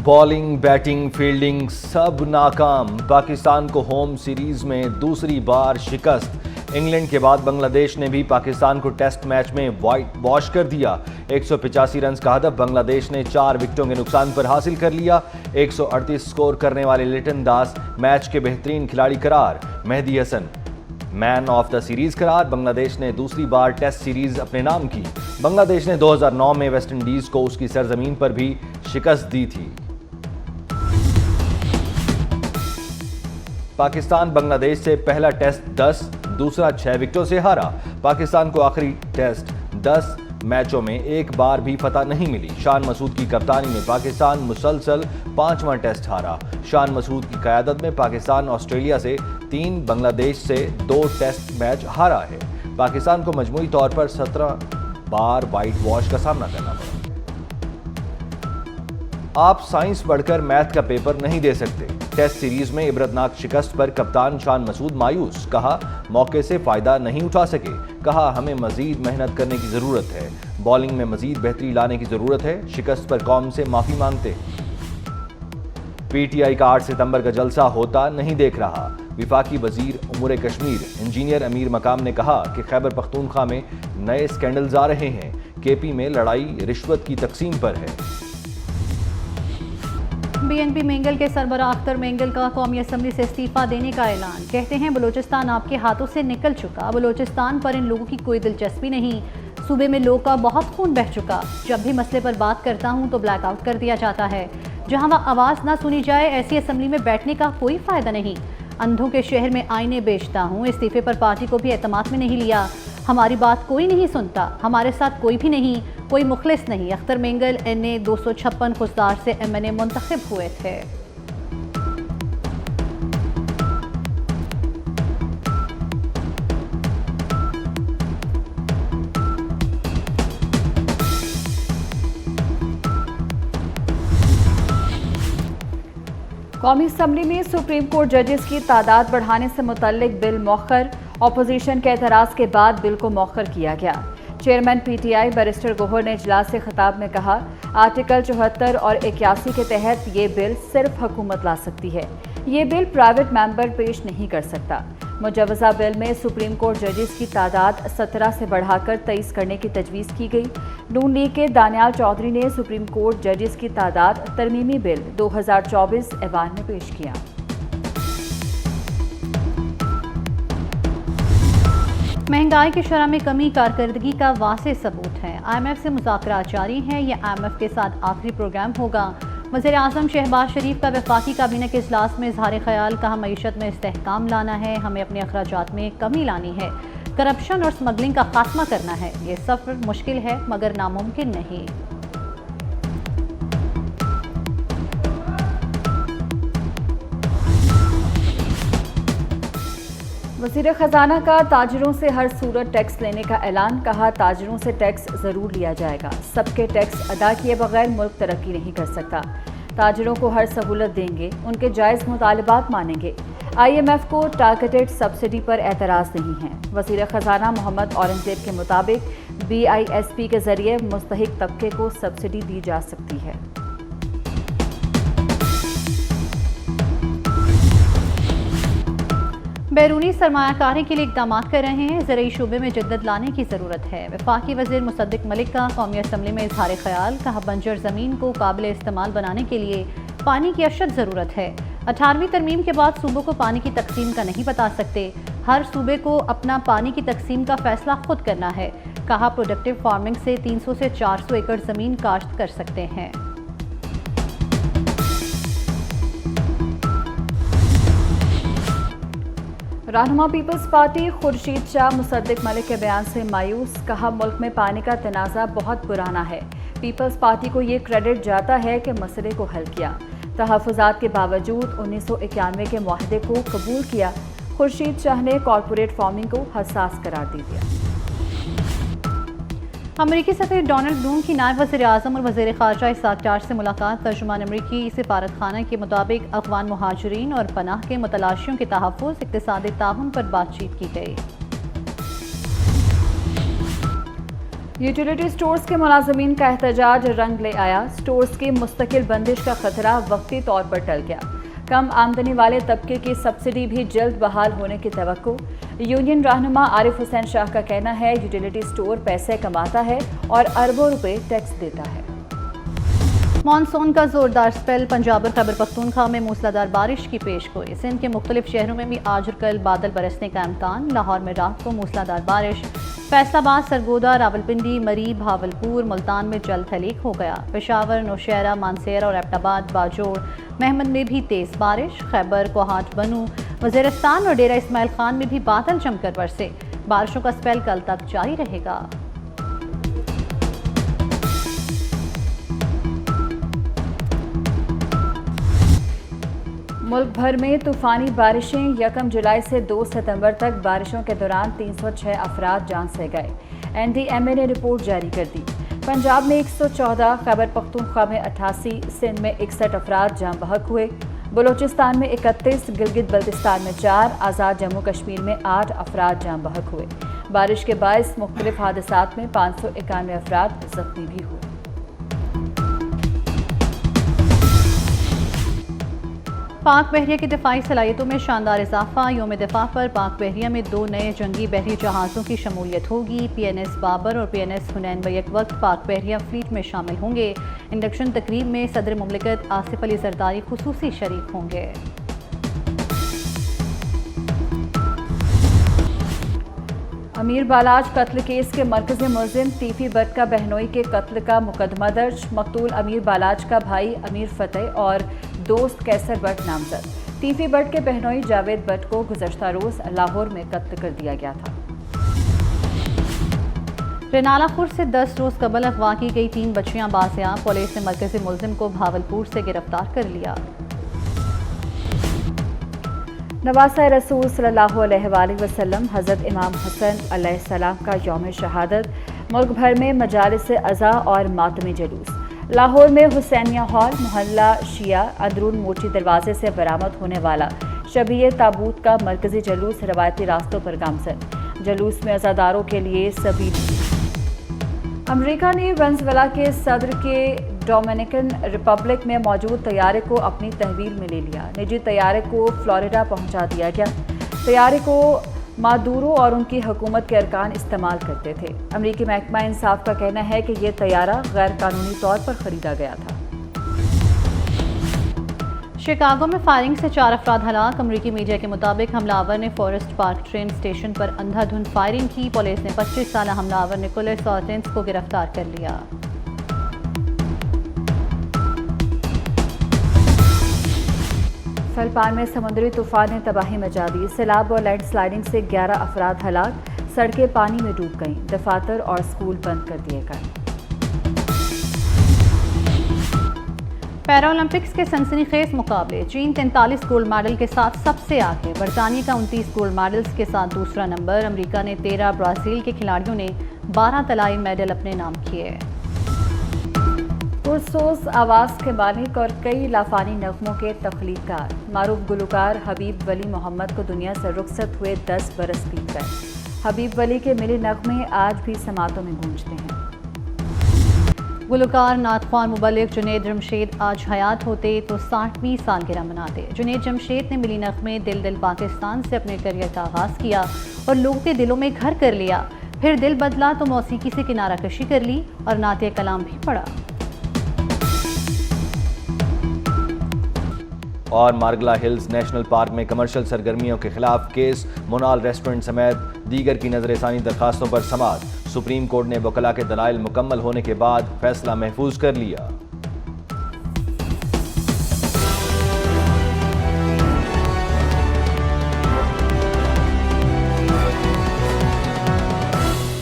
Bowling, batting, fielding सब नाकाम। पाकिस्तान को होम सीरीज में दूसरी बार शिकस्त। इंग्लैंड के बाद बांग्लादेश ने भी पाकिस्तान को टेस्ट मैच में वाइट वॉश कर दिया। 185 रन का हदफ बांग्लादेश ने 4 विकेटों के नुकसान पर हासिल कर लिया। 138 स्कोर करने वाले लिटन दास मैच के बेहतरीन खिलाड़ी करार। Mehdi Hasan man of the series करार। बांग्लादेश ने दूसरी बार टेस्ट सीरीज अपने नाम की। बांग्लादेश ने 2009 में वेस्टइंडीज को उसकी सरजमीन पर भी शिकस्त दी थी। पाकिस्तान बांग्लादेश से पहला टेस्ट 10, दूसरा 6 विकेटों से हारा। पाकिस्तान को आखिरी टेस्ट 10 मैचों में एक बार भी फतह नहीं मिली। शान मसूद की कप्तानी में पाकिस्तान मुसलसल 5वां टेस्ट हारा। शान मसूद की क़यादत में पाकिस्तान ऑस्ट्रेलिया से 3, बांग्लादेश से 2 टेस्ट मैच हारा है। पाकिस्तान को मजमूई तौर पर 17 बार वाइट वॉश का सामना करना पड़ा। आप साइंस पढ़कर मैथ का पेपर नहीं दे सकते। टेस्ट सीरीज में इबरतनाक शिकस्त पर कप्तान शान मसूद मायूस। कहा मौके से फायदा नहीं उठा सके। कहा हमें मजीद मेहनत करने की जरूरत है। बॉलिंग में मजीद बेहतरी लाने की जरूरत है। शिकस्त पर कौम से माफी मांगते। पीटीआई का 8 सितंबर का जलसा होता नहीं देख रहा। विफाकी वजीर उमूर कश्मीर इंजीनियर अमीर मकाम ने कहा कि खैबर पख्तूनख्वा में नए स्कैंडल्स आ रहे हैं। केपी में लड़ाई रिश्वत की तकसीम पर है। बीएनपी मेंगल के सरबराह अख्तर मेंगल का कौमी असम्बली से इस्तीफा देने का ऐलान। कहते हैं बलूचिस्तान आपके हाथों से निकल चुका। बलूचिस्तान पर इन लोगों की कोई दिलचस्पी नहीं। सूबे में लोगों का बहुत खून बह चुका। जब भी मसले पर बात करता हूं तो ब्लैकआउट कर दिया जाता है। जहां वह आवाज़ ना सुनी जाए ऐसी असम्बली में बैठने का कोई फ़ायदा नहीं। अंधों के शहर में आईने बेचता हूँ। इस्तीफे पर पार्टी को भी एतमाद में नहीं लिया। हमारी बात कोई नहीं सुनता। हमारे साथ कोई भी नहीं, कोई मुखलिस नहीं। अख्तर मेंगल NA 256 खुसदार से MNA मुंतखब हुए थे। कौमी असम्बली में सुप्रीम कोर्ट जजेस की तादाद बढ़ाने से मुतल्लिक बिल मौखर। अपोजिशन के एतराज़ के बाद बिल को मौखर किया गया। चेयरमैन PTI बैरिस्टर गोहर ने इजलास से खिताब में कहा आर्टिकल 74 और 81 के तहत ये बिल सिर्फ हुकूमत ला सकती है। ये बिल प्राइवेट मेंबर पेश नहीं कर सकता। मुजवजा बिल में सुप्रीम कोर्ट जजेस की तादाद 17 से बढ़ाकर 23 करने की तजवीज़ की गई। नून लीग के दानियाल चौधरी ने सुप्रीम कोर्ट जजेस की तादाद तरमीमी बिल 2024 ऐवान में पेश किया। महंगाई की शरह में कमी कारकर्दगी का वाज़ेह सबूत है। IMF से मुज़ाकरात जारी हैं। यह IMF के साथ आखिरी प्रोग्राम होगा। वज़ीर-ए-आज़म शहबाज शरीफ का वफाकी काबीना के इजलास में इज़हार ख़याल। कहा मईशत में इस्तेहकाम लाना है। हमें अपने अखराजात में कमी लानी है। करप्शन और स्मगलिंग का खात्मा करना है। ये सफ़र मुश्किल है मगर नामुमकिन नहीं। वज़ीर ख़जाना का ताजिरों से हर सूरत टैक्स लेने का ऐलान। कहा ताजिरों से टैक्स ज़रूर लिया जाएगा। सबके टैक्स अदा किए बगैर मुल्क तरक्की नहीं कर सकता। ताजिरों को हर सहूलत देंगे। उनके जायज़ मुतालबात मानेंगे। IMF को टारगेटेड सब्सिडी पर एतराज़ नहीं है। वज़ीर ख़जाना मोहम्मद औरंगज़ेब के मुताबिक BISP के ज़रिए मुस्तहिक तबके को सब्सिडी दी जा सकती है। बैरूनी सरमायाकारी के लिए इक़दाम कर रहे हैं। ज़रूरी शोबे में जद्दत लाने की ज़रूरत है। वफाकी वज़ीर मुसद्दिक मलिक का कौमी असम्बली में इज़हार ख़याल। कहा बंजर ज़मीन को काबिल इस्तेमाल बनाने के लिए पानी की अशद ज़रूरत है। 18वीं तरमीम के बाद सूबों को पानी की तकसीम का नहीं बता सकते। हर सूबे को अपना पानी की तकसीम का फैसला खुद करना है। कहा प्रोडक्टिव फार्मिंग से 300 से 400 एकड़ ज़मीन काश्त कर सकते हैं। रहनुमा पीपल्स पार्टी खुर्शीद शाह मुसद्दिक मलिक के बयान से मायूस। कहा मुल्क में पानी का तनाज़ा बहुत पुराना है। पीपल्स पार्टी को ये क्रेडिट जाता है कि मसले को हल किया। तहफ़्फ़ुज़ात के बावजूद 1991 के मुआहदे को कबूल किया। खुर्शीद शाह ने कॉरपोरेट फार्मिंग को हसास करार दे दिया। अमरीकी सफ़ीर डोनाल्ड ब्लूम की नायब वज़ीर-ए-आज़म और वज़ीर ख़ारजा इसाक डार से मुलाकात। तर्जुमान अमरीकी सिफारत खाना के मुताबिक अफ़गान मुहाजिरीन और पनाह के मुतलाशियों के तहफ़्फ़ुज़ इक़्तिसादी ताउन पर बातचीत की गई। यूटिलिटी स्टोर्स के मुलाजमीन का एहतजाज रंग ले आया। स्टोर्स की मुस्तकिल बंदिश का खतरा वक्ती तौर पर टल गया। कम आमदनी वाले तबके की सब्सिडी भी जल्द बहाल होने की तवक्को। यूनियन रहनुमा आरिफ हुसैन शाह का कहना है यूटिलिटी स्टोर पैसे कमाता है और अरबों रुपए टैक्स देता है। मानसून का जोरदार स्पेल। पंजाब और खैबर पख्तूनख्वा में मूसलाधार बारिश की पेशगोई। सिंध के मुख्तलिफ शहरों में भी आज और कल बादल बरसने का इम्कान। लाहौर में रात को मूसलाधार बारिश। फैसलाबाद, सरगोदा, रावलपिंडी, मरी, भावलपुर, मुल्तान में जल थलीक हो गया। पेशावर, नौशहरा, मानसेरा और एबटाबाद, बाजोड़, महमद में भी तेज़ बारिश। खैबर, कोहाट, बनू, वज़ीरिस्तान और डेरा इस्माइल खान में भी बादल जमकर बरसे। बारिशों का स्पेल कल तक जारी रहेगा। मुल्क भर में तूफ़ानी बारिशें। 1 जुलाई से 2 सितंबर तक बारिशों के दौरान 306 अफराद जान से गए। NDMA ने रिपोर्ट जारी कर दी। पंजाब में 114, खैबर पख्तूनख्वा में 88, सिंध में 61 अफराद जान बहक हुए। बलूचिस्तान में 31, गिलगित बल्तिस्तान में 4, आज़ाद जम्मू कश्मीर में 8 अफराद जान बहक हुए। बारिश के बायस मुख्तलिफ हादसात में 591 अफराद जख्मी भी हुए। पाक बहरिया की दिफाई सलाहियतों में शानदार इजाफा। यौम दिफा पर पाक बहरिया में 2 नए जंगी बहरी जहाज़ों की शमूलियत होगी। PNS बाबर और PNS हुनैन बैक वक्त पाक बहरिया फ्लीट में शामिल होंगे। इंडक्शन तकरीब में सदर मुमलिकत आसिफ अली जरदारी खुसूसी शरीक होंगे। अमीर बालाज कत्ल केस के मरकजी मुलजिम टीफी भट्ट का बहनोई के कत्ल का मुकदमा दर्ज। मकतूल अमीर बालाज का भाई अमीर फतेह और दोस्त कैसर भट्ट नामजद। टीफी भट्ट के बहनोई जावेद भट्ट को गुज़श्ता रोज लाहौर में कत्ल कर दिया गया था। रेनाला खुर्द से 10 रोज कबल अगवा की गई 3 बच्चियां बाज़याब। पुलिस ने मरकजी मुलजिम को भावलपुर से गिरफ्तार कर लिया। नवासा रसूल सल्लल्लाहु अलैहि वसल्लम हज़रत इमाम हसन अलैहिस्सलाम का यौम शहादत। मुल्क भर में मजालिस अज़ा और मातमी जुलूस। लाहौर में हुसैनिया हॉल, मोहल्ला शिया अंदरून मोची दरवाजे से बरामद होने वाला शबीए ताबूत का मरकजी जुलूस रवायती रास्तों पर गामजन। जुलूस में अज़ादारों के लिए सभी। अमेरिका ने वेनेज़ुएला के सदर के डोमिनिकन रिपब्लिक में मौजूद तैयारे को अपनी तहवील में ले लिया। निजी तैयारे को फ्लोरिडा पहुंचा दिया गया। तैयारे को मादुरो और उनकी हुकूमत के अरकान इस्तेमाल करते थे। अमरीकी महकमा इंसाफ का कहना है कि यह तैयारा गैर कानूनी तौर पर खरीदा गया था। शिकागो में फायरिंग से 4 अफराद हलाक। अमरीकी मीडिया के मुताबिक हमलावर ने फॉरेस्ट पार्क ट्रेन स्टेशन पर अंधाधुंध फायरिंग की। पुलिस ने 25 साल हमलावर निकोलस ऑर्टेंस को गिरफ्तार कर लिया। फिलिपाइन में समुद्री तूफान ने तबाही मचा दी। सैलाब और लैंडस्लाइडिंग से 11 अफराद हलाक। सड़कें पानी में डूब गईं। दफातर और स्कूल बंद कर दिए गए। पैरा ओलंपिक्स के सनसनीखेज मुकाबले। चीन 43 गोल्ड मेडल के साथ सबसे आगे। बरतानिया का 29 गोल्ड मेडल्स के साथ दूसरा नंबर। अमेरिका ने 13, ब्राज़ील के खिलाड़ियों ने 12 तलाई मेडल अपने नाम किए। पुरसोस आवाज़ के मालिक और कई लाफानी नगमों के तख्लीकार मारूफ गुलकार हबीब वली मोहम्मद को दुनिया से रुखसत हुए 10 बरस बीत गए। हबीब वली के मिले नगमे आज भी समातों में गूंजते हैं। गुलकार नातख्वां मुबल्लिग जुनैद जमशेद आज हयात होते तो 60वीं सालगिरह मनाते। जुनैद जमशेद ने मिली नगमे दिल दिल पाकिस्तान से अपने करियर का आगाज़ किया और लोगों के दिलों में घर कर लिया। फिर दिल बदला तो मौसीकी से किनारा कशी कर ली और नाते कलाम भी पढ़ा। और मार्गला हिल्स नेशनल पार्क में कमर्शियल सरगर्मियों के खिलाफ केस। मोनाल रेस्टोरेंट समेत दीगर की नजरसानी दरखास्तों पर समाअत। सुप्रीम कोर्ट ने वकला के दलाइल मुकम्मल होने के बाद फैसला महफूज कर लिया।